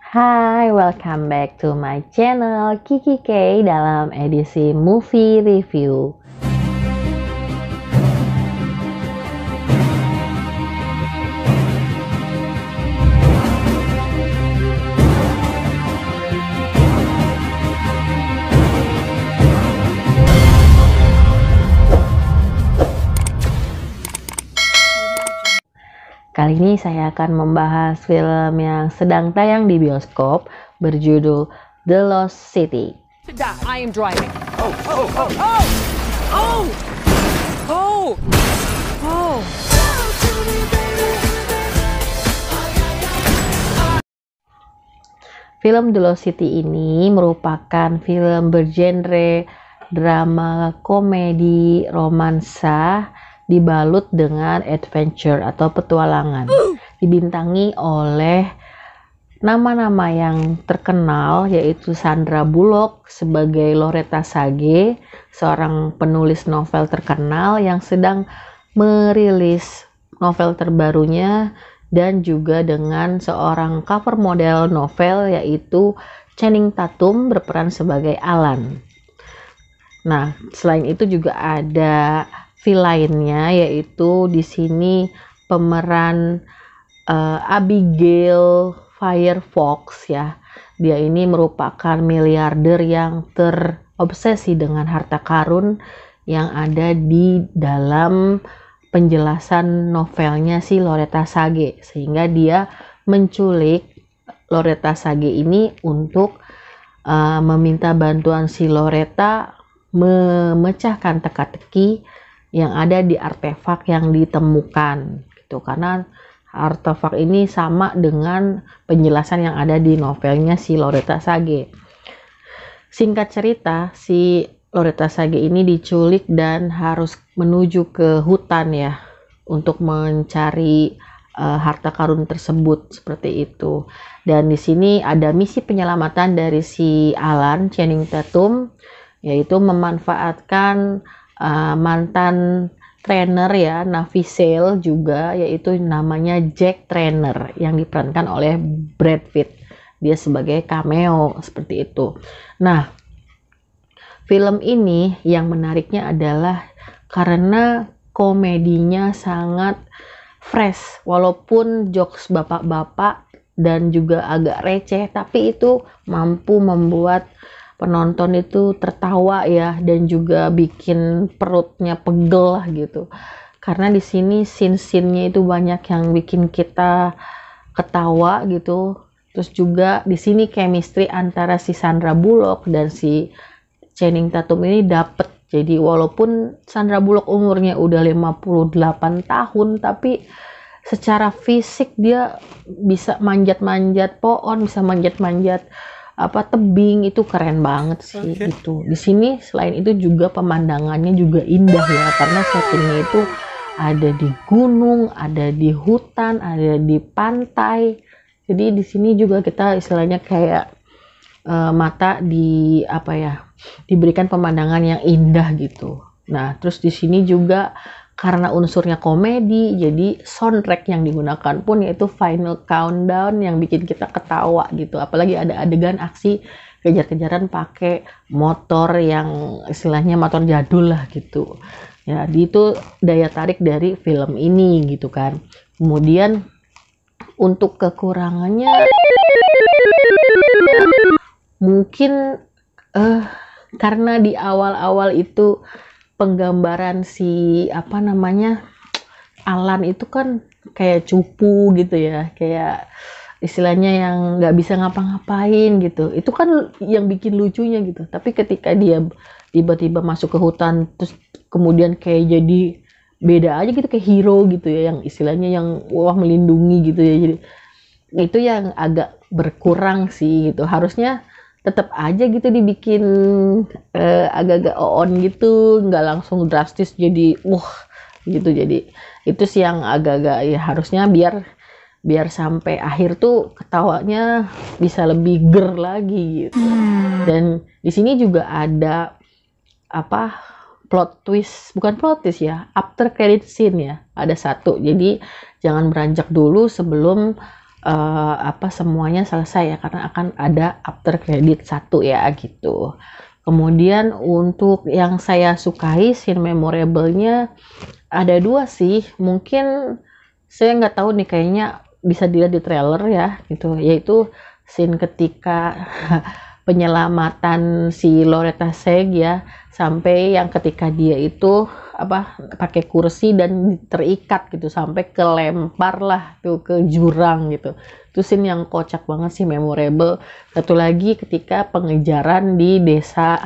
Hai, welcome back to my channel Kiki K dalam edisi movie review. Kali ini saya akan membahas film yang sedang tayang di bioskop berjudul The Lost City. I am driving. Oh. Film The Lost City ini merupakan film bergenre drama komedi romansa dibalut dengan adventure atau petualangan. Dibintangi oleh nama-nama yang terkenal, yaitu Sandra Bullock sebagai Loretta Sage, seorang penulis novel terkenal yang sedang merilis novel terbarunya, dan juga dengan seorang cover model novel yaitu Channing Tatum berperan sebagai Alan. Nah, selain itu juga ada lainnya, yaitu di sini pemeran Abigail Firefox ya. Dia ini merupakan miliarder yang terobsesi dengan harta karun yang ada di dalam penjelasan novelnya si Loretta Sage, sehingga dia menculik Loretta Sage ini untuk meminta bantuan si Loretta memecahkan teka-teki yang ada di artefak yang ditemukan gitu, karena artefak ini sama dengan penjelasan yang ada di novelnya si Loretta Sage. Singkat cerita, si Loretta Sage ini diculik dan harus menuju ke hutan ya untuk mencari harta karun tersebut, seperti itu. Dan di sini ada misi penyelamatan dari si Alan Channing Tatum, yaitu memanfaatkan mantan trainer ya, Navy SEAL juga, yaitu namanya Jack Trainer yang diperankan oleh Brad Pitt. Dia sebagai cameo seperti itu. Nah, film ini yang menariknya adalah karena komedinya sangat fresh, walaupun jokes bapak-bapak dan juga agak receh, tapi itu mampu membuat penonton itu tertawa ya, dan juga bikin perutnya pegel lah gitu. Karena di sini scene-scene-nya itu banyak yang bikin kita ketawa gitu. Terus juga di sini chemistry antara si Sandra Bullock dan si Channing Tatum ini dapet. Jadi walaupun Sandra Bullock umurnya udah 58 tahun, tapi secara fisik dia bisa manjat-manjat pohon, bisa manjat-manjat tebing, itu keren banget sih gitu. Di sini selain itu juga pemandangannya juga indah ya, karena settingnya itu ada di gunung, ada di hutan, ada di pantai. Jadi di sini juga kita istilahnya kayak mata diberikan pemandangan yang indah gitu. Nah, terus di sini juga karena unsurnya komedi, jadi soundtrack yang digunakan pun yaitu Final Countdown yang bikin kita ketawa gitu. Apalagi ada adegan aksi kejar-kejaran pakai motor yang istilahnya motor jadul lah gitu. Ya, itu daya tarik dari film ini gitu kan. Kemudian untuk kekurangannya mungkin karena di awal-awal itu penggambaran si Alan itu kan kayak cupu gitu ya, kayak istilahnya yang nggak bisa ngapa-ngapain gitu. Itu kan yang bikin lucunya gitu. Tapi ketika dia tiba-tiba masuk ke hutan, terus kemudian kayak jadi beda aja gitu, kayak hero gitu ya, yang istilahnya yang wah melindungi gitu ya. Jadi itu yang agak berkurang sih gitu. Harusnya tetap aja gitu dibikin agak-agak on gitu, nggak langsung drastis jadi gitu. Jadi itu sih yang agak-agak ya, harusnya biar sampai akhir tuh ketawanya bisa lebih ger lagi gitu. Dan di sini juga ada plot twist, bukan plot twist ya, after credit scene ya, ada satu. Jadi jangan beranjak dulu sebelum apa semuanya selesai ya, karena akan ada after credit 1 ya gitu. Kemudian untuk yang saya sukai scene memorable-nya ada 2 sih, mungkin saya nggak tahu nih, kayaknya bisa dilihat di trailer ya gitu, yaitu scene ketika penyelamatan si Loretta Seg ya, sampai yang ketika dia itu apa pakai kursi dan terikat gitu sampai kelempar lah tuh ke jurang gitu. Itu scene yang kocak banget sih, memorable. Satu lagi ketika pengejaran di desa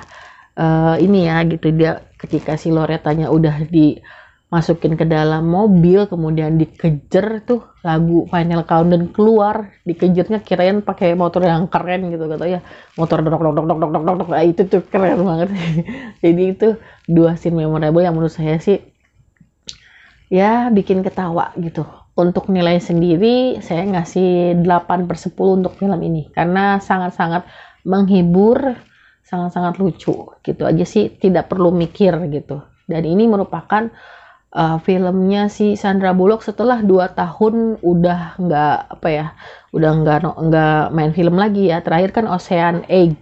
ini ya gitu, dia ketika si Lorettanya udah dimasukin ke dalam mobil, kemudian dikejar tuh lagu Final Countdown keluar, dikejarnya kirain pakai motor yang keren gitu, kata ya motor dok dok dok dok dok dok dok, itu tuh keren banget. Jadi itu 2 scene memorable yang menurut saya sih ya bikin ketawa gitu. Untuk nilai sendiri saya ngasih 8/10 untuk film ini, karena sangat-sangat menghibur, sangat-sangat lucu gitu aja sih, tidak perlu mikir gitu. Dan ini merupakan filmnya si Sandra Bullock setelah 2 tahun udah nggak apa ya, udah nggak main film lagi ya. Terakhir kan Ocean 8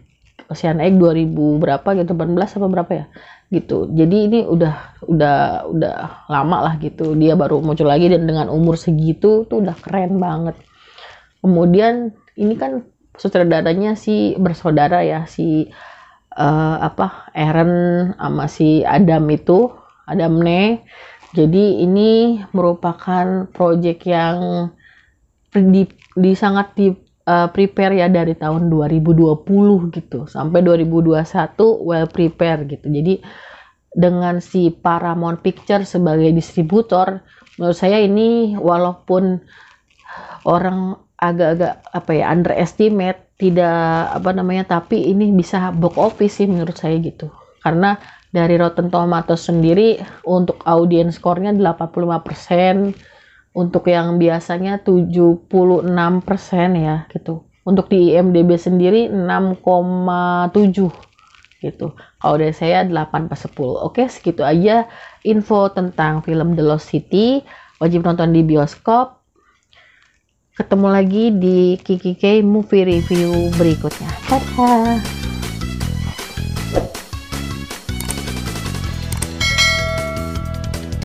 2000 berapa gitu, 18 apa berapa ya gitu. Jadi ini udah lama lah gitu, dia baru muncul lagi dan dengan umur segitu tuh udah keren banget. Kemudian ini kan sutradaranya si bersaudara ya, si Aaron sama si Adam itu, Adam Ne. Jadi ini merupakan project yang sangat prepare ya, dari tahun 2020 gitu sampai 2021 well prepare gitu. Jadi dengan si Paramount Picture sebagai distributor, menurut saya ini walaupun orang agak-agak apa ya underestimate, tidak apa namanya, tapi ini bisa box office sih menurut saya gitu. Karena dari Rotten Tomatoes sendiri untuk audience score-nya 85%, untuk yang biasanya 76% ya gitu. Untuk di IMDb sendiri 6,7 gitu. Kalau dari saya 8/10. Oke, segitu aja info tentang film The Lost City. Wajib nonton di bioskop. Ketemu lagi di Kiki K Movie Review berikutnya. Dadah!